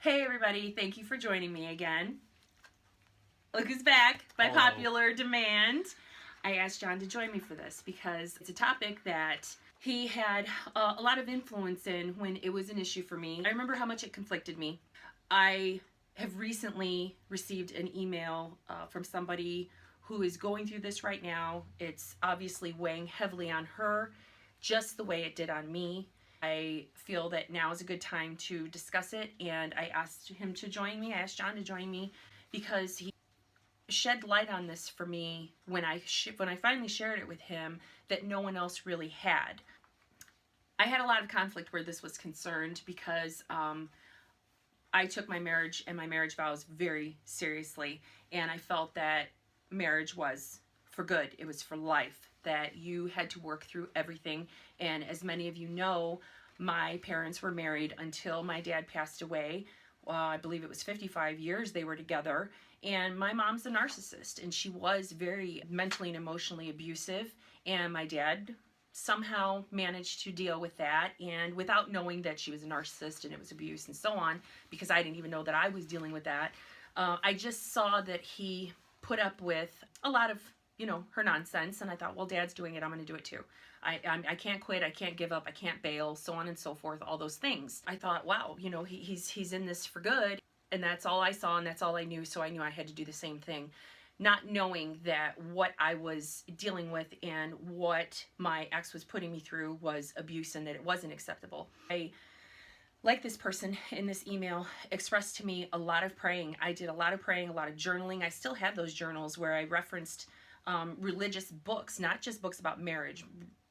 Hey everybody, thank you for joining me again. Look who's back by Hello. popular demand. I asked John to join me for this because it's a topic that he had a lot of influence in when it was an issue for me. I remember how much it conflicted me. I have recently received an email from somebody who is going through this right now. It's obviously weighing heavily on her, just the way it did on me. I feel that now is a good time to discuss it, and I asked him to join me. I asked John to join me because he shed light on this for me when I finally shared it with him that no one else really had. I had a lot of conflict where this was concerned because I took my marriage and my marriage vows very seriously, and I felt that marriage was for good. It was for life, that you had to work through everything. And as many of you know, my parents were married until my dad passed away. I believe it was 55 years they were together. And my mom's a narcissist, and she was very mentally and emotionally abusive. And my dad somehow managed to deal with that, and without knowing that she was a narcissist and it was abuse and so on, because I didn't even know that I was dealing with that. I just saw that he put up with a lot of her nonsense, and I thought, well, Dad's doing it, I'm going to do it too. I can't quit, I can't give up, I can't bail, so on and so forth, all those things. I thought, wow, he's in this for good, and that's all I saw and that's all I knew, so I knew I had to do the same thing, not knowing that what I was dealing with and what my ex was putting me through was abuse and that it wasn't acceptable. Like this person in this email expressed to me a lot of praying. I did a lot of praying, a lot of journaling. I still have those journals where I referenced religious books, not just books about marriage,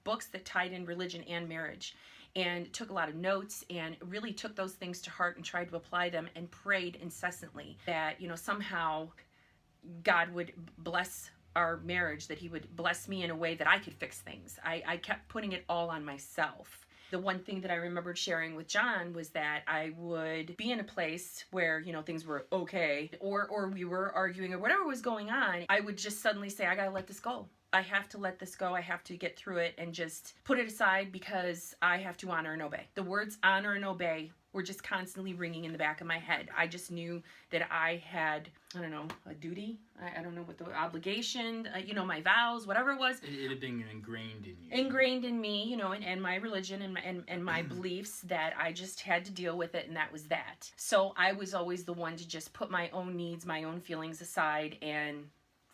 books that tied in religion and marriage, and took a lot of notes and really took those things to heart and tried to apply them and prayed incessantly that, somehow God would bless our marriage, that he would bless me in a way that I could fix things. I kept putting it all on myself. The one thing that I remembered sharing with John was that I would be in a place where, things were okay, or we were arguing or whatever was going on. I would just suddenly say, I gotta let this go. I have to let this go. I have to get through it and just put it aside because I have to honor and obey. The words honor and obey were just constantly ringing in the back of my head. I just knew that I had, a duty. I don't know what the obligation, my vows, whatever it was. It had been ingrained in you. Ingrained in me, and my religion and my beliefs, that I just had to deal with it, and that was that. So I was always the one to just put my own needs, my own feelings aside and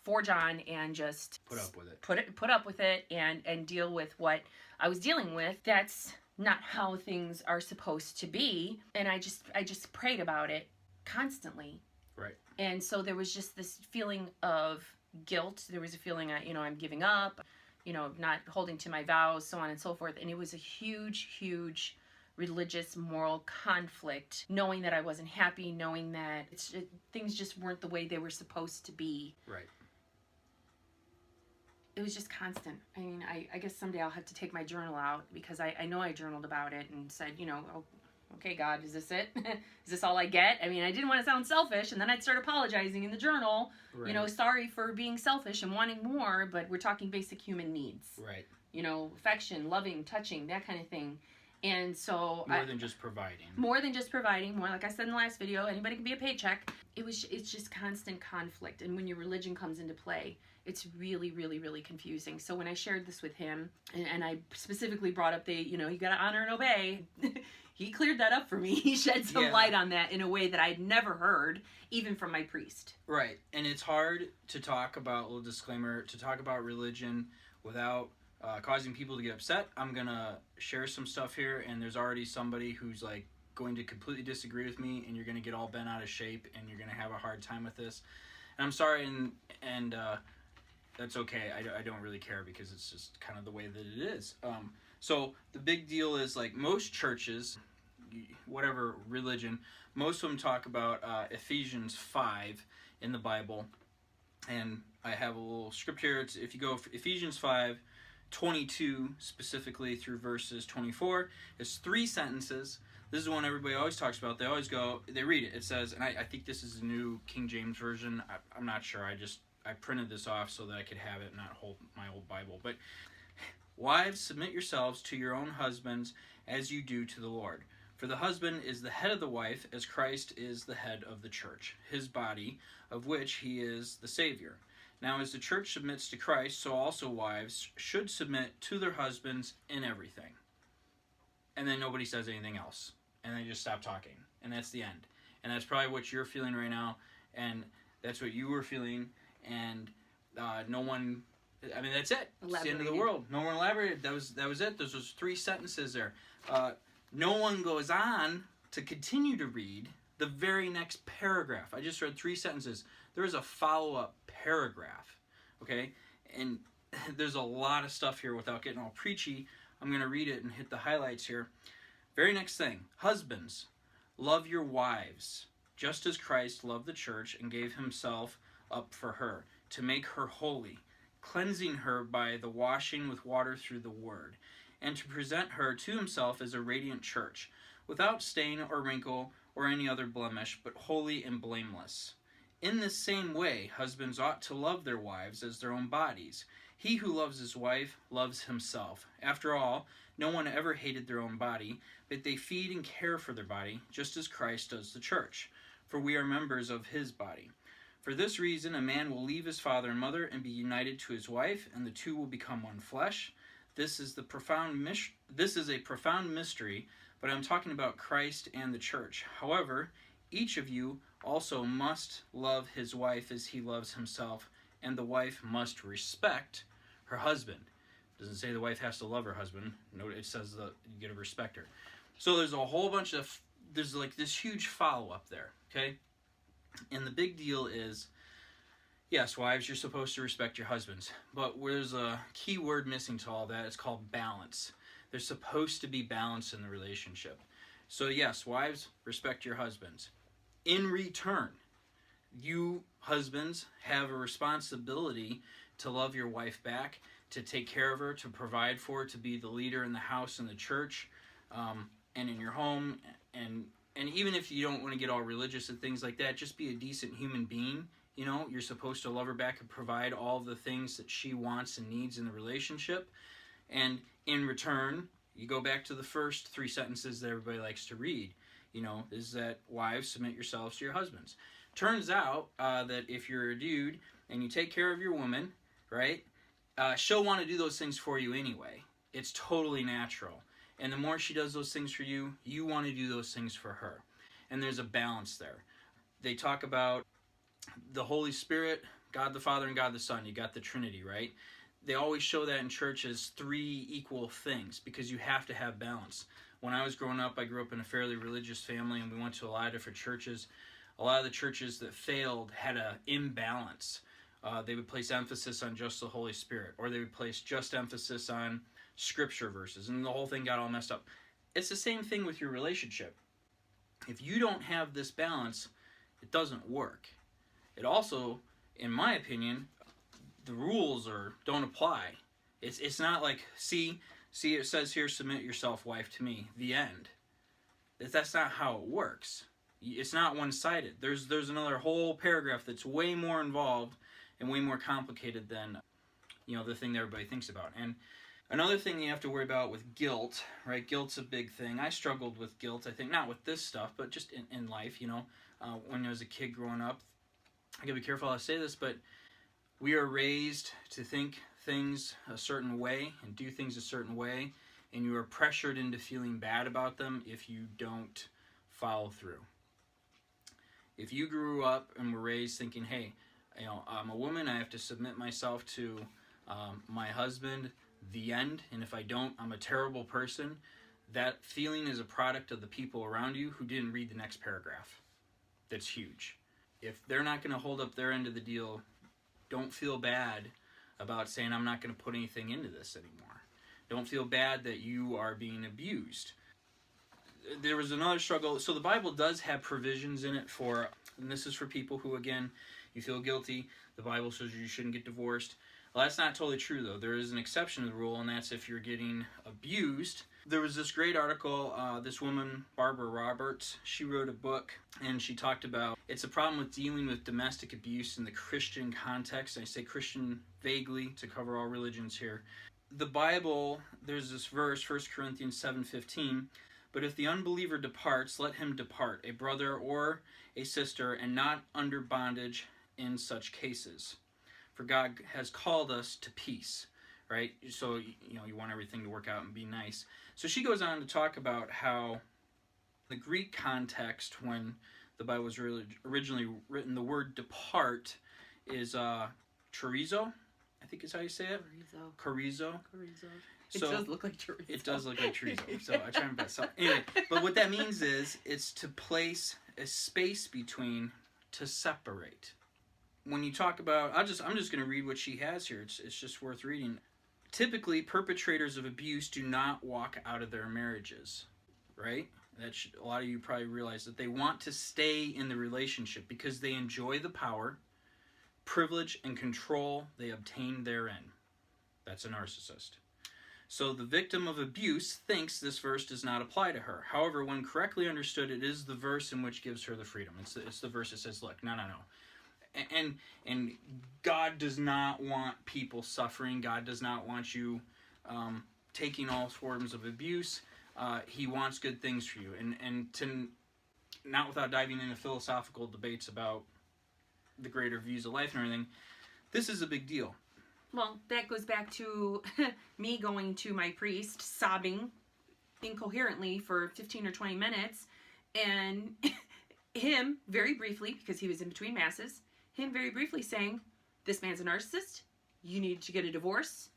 for John, and just put up with it. Put up with it and deal with what I was dealing with. That's not how things are supposed to be. And I just prayed about it constantly. Right. And so there was just this feeling of guilt. There was a feeling, I'm giving up, not holding to my vows, so on and so forth. And it was a huge, huge religious, moral conflict, knowing that I wasn't happy, knowing that things just weren't the way they were supposed to be. Right. It was just constant. I mean, I guess someday I'll have to take my journal out, because I know I journaled about it and said, oh, okay, God, is this it? Is this all I get? I mean, I didn't want to sound selfish, and then I'd start apologizing in the journal, right. Sorry for being selfish and wanting more, but we're talking basic human needs. Right. Affection, loving, touching, that kind of thing. And so more than just providing, more like I said in the last video, anybody can be a paycheck. It's just constant conflict, and when your religion comes into play, it's really, really, really confusing. So when I shared this with him, and I specifically brought up you got to honor and obey, he cleared that up for me. He shed some light on that in a way that I'd never heard, even from my priest. Right. And it's hard to talk about, little disclaimer, to talk about religion without causing people to get upset. I'm gonna share some stuff here, and there's already somebody who's going to completely disagree with me, and you're gonna get all bent out of shape, and you're gonna have a hard time with this. And I'm sorry, and that's okay. I don't really care, because it's just kind of the way that it is. So the big deal is, most churches, whatever religion, most of them talk about Ephesians 5 in the Bible, and I have a little script here. If you go for Ephesians 5:22 specifically through verses 24, it's 3 sentences. This is the one everybody always talks about. They read it. It says, and I think this is the New King James Version. I'm not sure. I printed this off so that I could have it, not hold my old Bible. But, wives, submit yourselves to your own husbands as you do to the Lord. For the husband is the head of the wife, as Christ is the head of the church, his body, of which he is the Savior. Now as the church submits to Christ, so also wives should submit to their husbands in everything. And then nobody says anything else. And they just stop talking. And that's the end. And that's probably what you're feeling right now. And that's what you were feeling. And no one... I mean, that's it. It's the end of the world. No one elaborated. That was it. There's those 3 sentences there. No one goes on to continue to read the very next paragraph. I just read 3 sentences. There is a follow-up paragraph, okay? And there's a lot of stuff here without getting all preachy. I'm going to read it and hit the highlights here. Very next thing. Husbands, love your wives, just as Christ loved the church and gave himself up for her, to make her holy, cleansing her by the washing with water through the word, and to present her to himself as a radiant church, without stain or wrinkle or any other blemish, but holy and blameless. In this same way, husbands ought to love their wives as their own bodies. He who loves his wife loves himself. After all, no one ever hated their own body, but they feed and care for their body, just as Christ does the church, for we are members of his body. For this reason, a man will leave his father and mother and be united to his wife, and the two will become one flesh. This is a profound mystery, but I'm talking about Christ and the church. However, each of you also must love his wife as he loves himself, and the wife must respect her husband. It doesn't say the wife has to love her husband. No, it says that you get to respect her. So there's a whole bunch of, there's like this huge follow-up there, okay? And the big deal is, yes, wives, you're supposed to respect your husbands. But there's a key word missing to all that. It's called balance. There's supposed to be balance in the relationship. So yes, wives, respect your husbands. In return, you husbands have a responsibility to love your wife back, to take care of her, to provide for her, to be the leader in the house and the church, and in your home. And even if you don't want to get all religious and things like that, just be a decent human being. You know, you're supposed to love her back and provide all the things that she wants and needs in the relationship. And in return, you go back to the first 3 sentences that everybody likes to read, you know, is that wives, submit yourselves to your husbands. Turns out that if you're a dude and you take care of your woman, right, she'll want to do those things for you anyway. It's totally natural. And the more she does those things for you, you want to do those things for her. And there's a balance there. They talk about the Holy Spirit, God the Father and God the Son. You got the Trinity, right? They always show that in church as 3 equal things because you have to have balance. When I was growing up, I grew up in a fairly religious family and we went to a lot of different churches. A lot of the churches that failed had an imbalance. They would place emphasis on just the Holy Spirit, or they would place just emphasis on scripture verses, and the whole thing got all messed up. It's the same thing with your relationship. If you don't have this balance, it doesn't work. It also, in my opinion, the rules don't apply. It's not like, see it says here, submit yourself, wife, to me, the end. That's not how it works. It's not one-sided. There's another whole paragraph that's way more involved and way more complicated than, you know, the thing that everybody thinks about. And another thing you have to worry about with guilt, right? Guilt's a big thing. I struggled with guilt, I think, not with this stuff, but just in life, you know. When I was a kid growing up, I gotta be careful how I say this, but we are raised to think things a certain way and do things a certain way, and you are pressured into feeling bad about them if you don't follow through. If you grew up and were raised thinking, hey, you know, I'm a woman, I have to submit myself to my husband, the end, and if I don't, I'm a terrible person, that feeling is a product of the people around you who didn't read the next paragraph. That's huge. If they're not going to hold up their end of the deal, don't feel bad about saying, I'm not going to put anything into this anymore. Don't feel bad that you are being abused. There was another struggle. So the Bible does have provisions in it for, and this is for people who, again, you feel guilty. The Bible says you shouldn't get divorced. Well, that's not totally true, though. There is an exception to the rule, and that's if you're getting abused. There was this great article, this woman, Barbara Roberts, she wrote a book, and she talked about it's a problem with dealing with domestic abuse in the Christian context. I say Christian vaguely to cover all religions here. The Bible, there's this verse, 1 Corinthians 7:15, But if the unbeliever departs, let him depart, a brother or a sister, and not under bondage in such cases. For God has called us to peace, right? So, you want everything to work out and be nice. So she goes on to talk about how the Greek context, when the Bible was really originally written, the word depart is chorizo, I think is how you say it. Chorizo. It does look like chorizo. It does look like chorizo. So I try my best. So anyway, but what that means is it's to place a space between, to separate. When you talk about, I'm just going to read what she has here. It's just worth reading. Typically, perpetrators of abuse do not walk out of their marriages, right? A lot of you probably realize that they want to stay in the relationship because they enjoy the power, privilege, and control they obtain therein. That's a narcissist. So the victim of abuse thinks this verse does not apply to her. However, when correctly understood, it is the verse in which gives her the freedom. It's the verse that says, look, no. And God does not want people suffering. God does not want you taking all forms of abuse. He wants good things for you. And to, not without diving into philosophical debates about the greater views of life and everything, this is a big deal. Well, that goes back to me going to my priest, sobbing incoherently for 15 or 20 minutes, and him very briefly, because he was in between masses, him very briefly saying, this man's a narcissist, you need to get a divorce,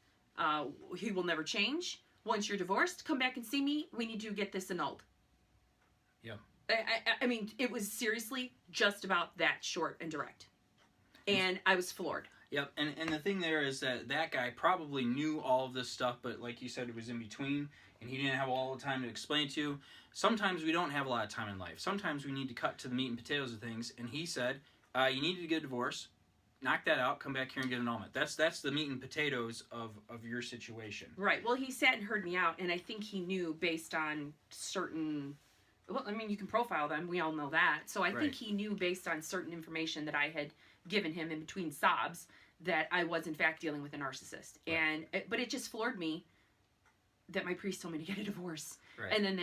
he will never change. Once you're divorced, come back and see me, we need to get this annulled. Yeah. I mean, it was seriously just about that short and direct. And I was floored. Yep, and the thing there is that guy probably knew all of this stuff, but like you said, it was in between, and he didn't have all the time to explain to you. Sometimes we don't have a lot of time in life. Sometimes we need to cut to the meat and potatoes of things, and he said, you need to get a divorce, knock that out, come back here and get an annulment. That's the meat and potatoes of your situation. Right, well, he sat and heard me out, and I think he knew based on certain... Well, I mean, you can profile them. We all know that. So I think he knew based on certain information that I had given him in between sobs that I was, in fact, dealing with a narcissist. Right. But it just floored me that my priest told me to get a divorce. Right. And then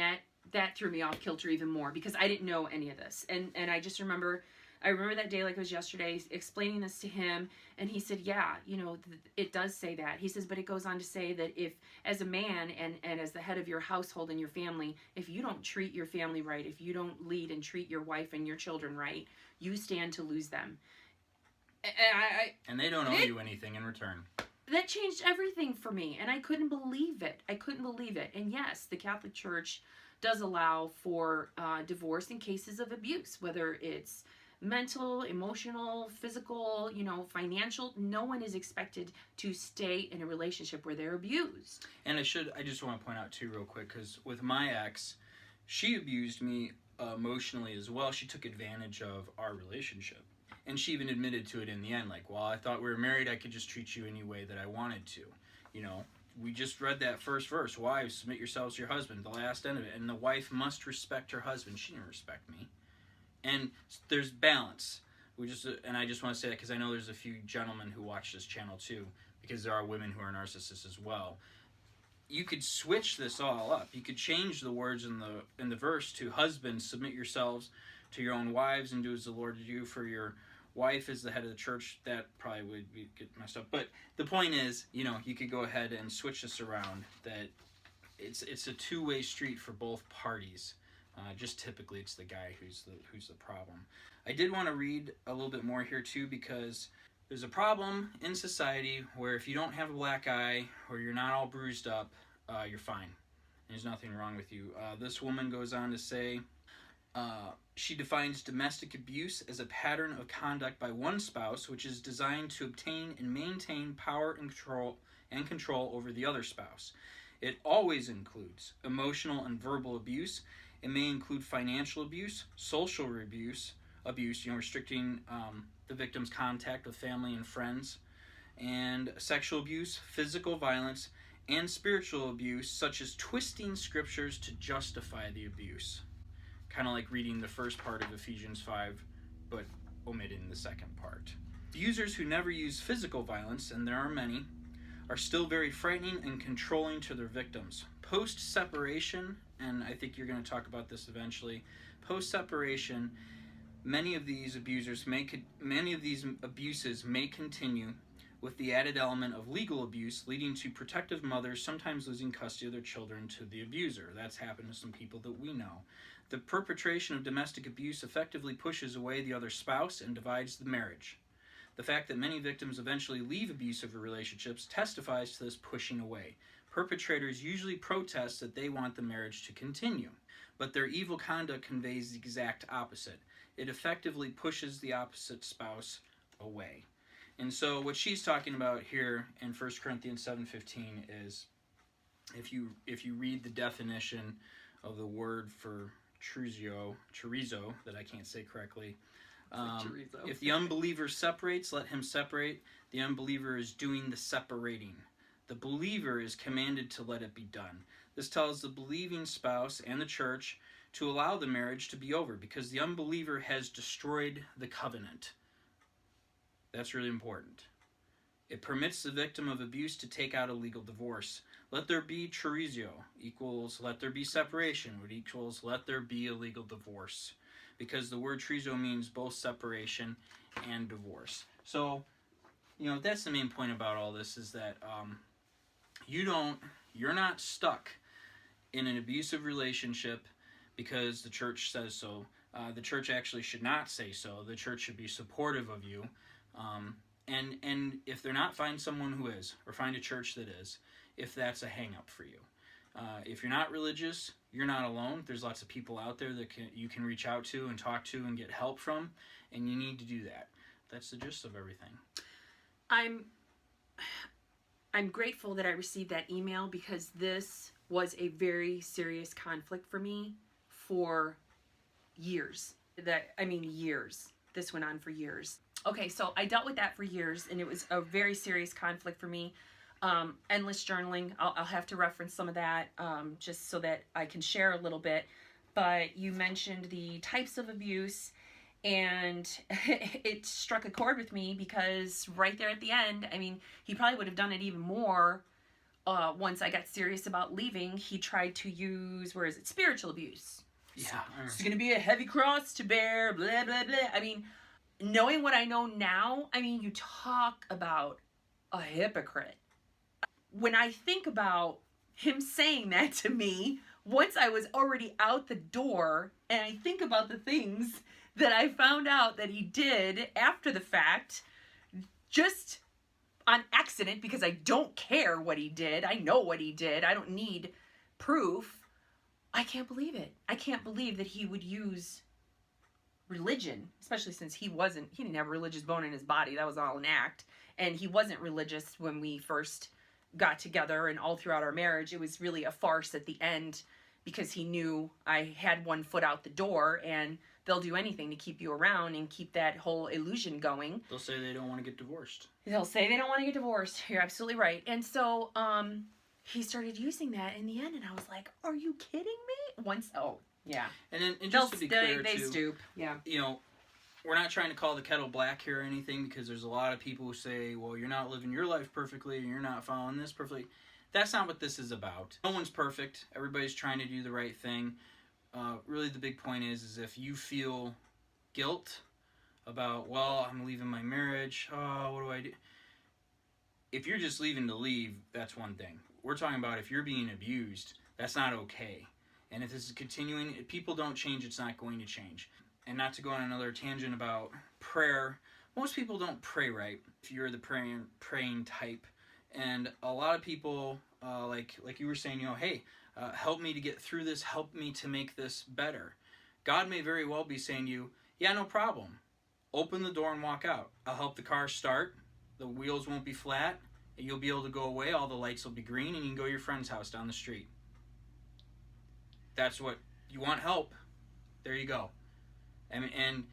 that threw me off kilter even more because I didn't know any of this. And I just remember... I remember that day like it was yesterday, explaining this to him, and he said, yeah, it does say that. He says, but it goes on to say that if, as a man and as the head of your household and your family, if you don't treat your family right, if you don't lead and treat your wife and your children right, you stand to lose them. And they don't owe you anything in return. That changed everything for me, and I couldn't believe it. And yes, the Catholic Church does allow for divorce in cases of abuse, whether it's mental, emotional, physical, financial. No one is expected to stay in a relationship where they're abused. And I just want to point out too real quick, because with my ex, she abused me emotionally as well. She took advantage of our relationship. And she even admitted to it in the end, like, well, I thought we were married, I could just treat you any way that I wanted to. We just read that first verse, wives, submit yourselves to your husband, the last end of it. And the wife must respect her husband. She didn't respect me. And there's balance. And I just want to say that because I know there's a few gentlemen who watch this channel too, because there are women who are narcissists as well. You could switch this all up. You could change the words in the verse to, husbands, submit yourselves to your own wives and do as the Lord did you, for your wife is the head of the church. That probably would get messed up. But the point is, you could go ahead and switch this around, that it's a two-way street for both parties. Just typically it's the guy who's the problem. I did want to read a little bit more here too, because there's a problem in society where if you don't have a black eye or you're not all bruised up, you're fine. There's nothing wrong with you. This woman goes on to say, she defines domestic abuse as a pattern of conduct by one spouse which is designed to obtain and maintain power and control over the other spouse. It always includes emotional and verbal abuse. It may include financial abuse, social abuse, restricting the victim's contact with family and friends, and sexual abuse, physical violence, and spiritual abuse, such as twisting scriptures to justify the abuse. Kind of like reading the first part of Ephesians 5, but omitting the second part. Abusers who never use physical violence, and there are many, are still very frightening and controlling to their victims. Post-separation, and I think you're going to talk about this eventually, post-separation, many of these abuses may continue with the added element of legal abuse, leading to protective mothers sometimes losing custody of their children to the abuser. That's happened to some people that we know. The perpetration of domestic abuse effectively pushes away the other spouse and divides the marriage. The fact that many victims eventually leave abusive relationships testifies to this pushing away. Perpetrators usually protest that they want the marriage to continue, but their evil conduct conveys the exact opposite. It effectively pushes the opposite spouse away. And so what she's talking about here in 1 Corinthians 7:15 is, if you read the definition of the word for chorizo, that I can't say correctly, if the unbeliever separates, let him separate. The unbeliever is doing the separating. The believer is commanded to let it be done. This tells the believing spouse and the church to allow the marriage to be over, because the unbeliever has destroyed the covenant. That's really important. It permits the victim of abuse to take out a legal divorce. Let there be chorizo equals let there be separation, which equals let there be a legal divorce. Because the word chorizo means both separation and divorce. So, that's the main point about all this, is that you're not stuck in an abusive relationship because the church says so. The church actually should not say so. The church should be supportive of you. And if they're not, find someone who is, or find a church that is, if that's a hang-up for you. If you're not religious, you're not alone. There's lots of people out there that you can reach out to and talk to and get help from, and you need to do that. That's the gist of everything. I'm grateful that I received that email, because this was a very serious conflict for me for years. Years. This went on for years. Okay, so I dealt with that for years, and it was a very serious conflict for me. Endless journaling. I'll have to reference some of that just so that I can share a little bit. But you mentioned the types of abuse, and it struck a chord with me, because right there at the end, he probably would have done it even more once I got serious about leaving. He tried to use, spiritual abuse. Yeah. It's going to be a heavy cross to bear, blah, blah, blah. Knowing what I know now, you talk about a hypocrite. When I think about him saying that to me, once I was already out the door, and I think about the things that I found out that he did after the fact, just on accident, because I don't care what he did. I know what he did. I don't need proof. I can't believe it. I can't believe that he would use religion, especially since he didn't have a religious bone in his body. That was all an act. And he wasn't religious when we first got together, and all throughout our marriage. It was really a farce at the end, because he knew I had one foot out the door, and they'll do anything to keep you around and keep that whole illusion going. They'll say they don't want to get divorced. You're absolutely right. And so he started using that in the end, and I was like, are you kidding me? Yeah. And just to be clear, they too, stoop. Yeah. We're not trying to call the kettle black here or anything, because there's a lot of people who say, well, you're not living your life perfectly, and you're not following this perfectly. That's not what this is about. No one's perfect. Everybody's trying to do the right thing. Really, the big point is if you feel guilt about, well, I'm leaving my marriage, oh, what do I do? If you're just leaving to leave, that's one thing. We're talking about if you're being abused, that's not okay. And if this is continuing, if people don't change, it's not going to change. And not to go on another tangent about prayer, most people don't pray right if you're the praying type. And a lot of people, like you were saying, hey, help me to get through this, help me to make this better. God may very well be saying to you, yeah, no problem. Open the door and walk out. I'll help the car start. The wheels won't be flat. And you'll be able to go away. All the lights will be green, and you can go to your friend's house down the street. That's what you want, help. There you go. And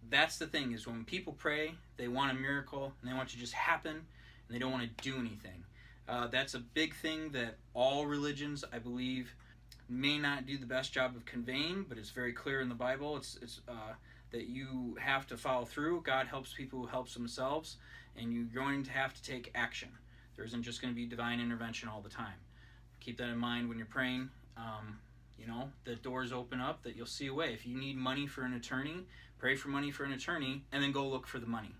that's the thing, is when people pray, they want a miracle, and they want it to just happen, and they don't want to do anything. That's a big thing that all religions, I believe, may not do the best job of conveying, but it's very clear in the Bible. It's that you have to follow through. God helps people who helps themselves, and you're going to have to take action. There isn't just going to be divine intervention all the time. Keep that in mind when you're praying, the doors open up, that you'll see a way. If you need money for an attorney, pray for money for an attorney, and then go look for the money.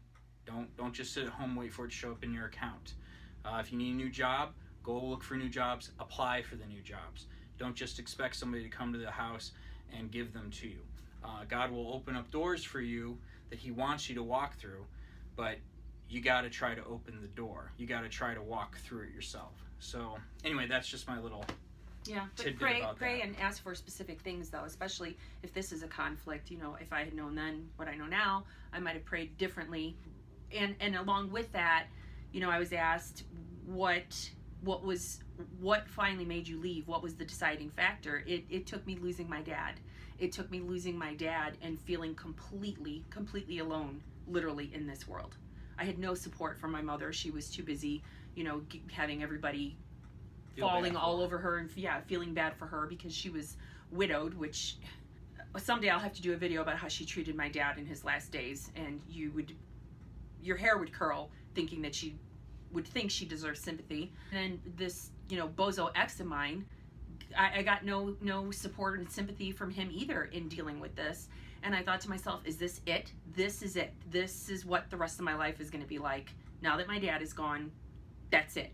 Don't just sit at home and wait for it to show up in your account. If you need a new job, go look for new jobs, apply for the new jobs. Don't just expect somebody to come to the house and give them to you. God will open up doors for you that he wants you to walk through, but you got to try to open the door. You got to try to walk through it yourself. So anyway, that's just my little but pray and ask for specific things, though, especially if this is a conflict. If I had known then what I know now, I might have prayed differently. And along with that, I was asked what finally made you leave? What was the deciding factor? It took me losing my dad. It took me losing my dad and feeling completely alone, literally, in this world. I had no support from my mother. She was too busy, having everybody falling all over her and feeling bad for her because she was widowed, which someday I'll have to do a video about how she treated my dad in his last days, and your hair would curl thinking that she would think she deserves sympathy. And then this, bozo ex of mine, I got no support and sympathy from him either in dealing with this. And I thought to myself, is this it? This is it. This is what the rest of my life is going to be like. Now that my dad is gone, that's it.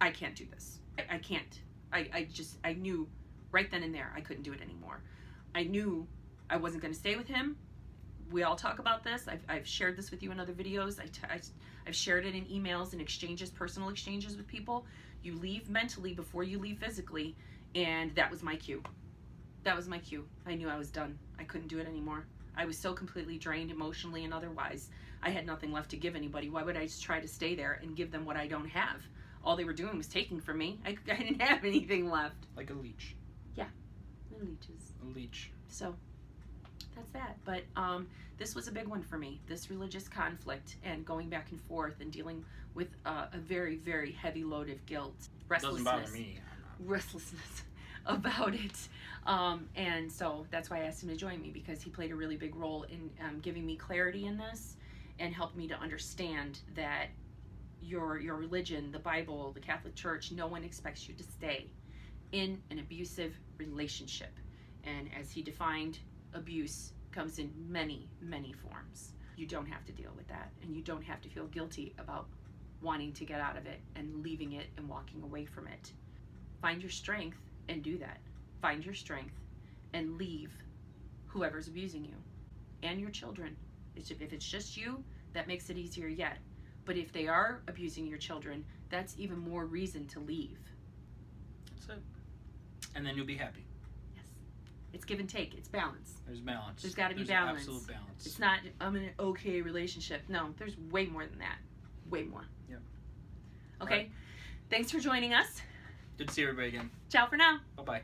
I can't do this. I can't. I knew right then and there I couldn't do it anymore. I knew I wasn't going to stay with him. We all talk about this. I've shared this with you in other videos. I've shared it in emails and exchanges, personal exchanges with people. You leave mentally before you leave physically, and that was my cue. That was my cue. I knew I was done. I couldn't do it anymore. I was so completely drained emotionally and otherwise. I had nothing left to give anybody. Why would I just try to stay there and give them what I don't have? All they were doing was taking from me. I didn't have anything left. Like a leech. Yeah, the leeches. A leech. So that's that. But this was a big one for me. This religious conflict and going back and forth and dealing with a very, very heavy load of guilt, restlessness. Doesn't bother me. Restlessness about it. And so that's why I asked him to join me, because he played a really big role in giving me clarity in this and helped me to understand that your religion, the Bible, the Catholic Church, no one expects you to stay in an abusive relationship. And as he defined, abuse comes in many, many forms. You don't have to deal with that, and you don't have to feel guilty about wanting to get out of it and leaving it and walking away from it. Find your strength and do that. Find your strength and leave whoever's abusing you and your children. If it's just you, that makes it easier yet. But if they are abusing your children, that's even more reason to leave. That's it. And then you'll be happy. Yes. It's give and take. It's balance. There's balance. There's got to be balance. Absolute balance. It's not, I'm in an okay relationship. No, there's way more than that. Way more. Yep. Okay. Right. Thanks for joining us. Good to see everybody again. Ciao for now. Bye-bye.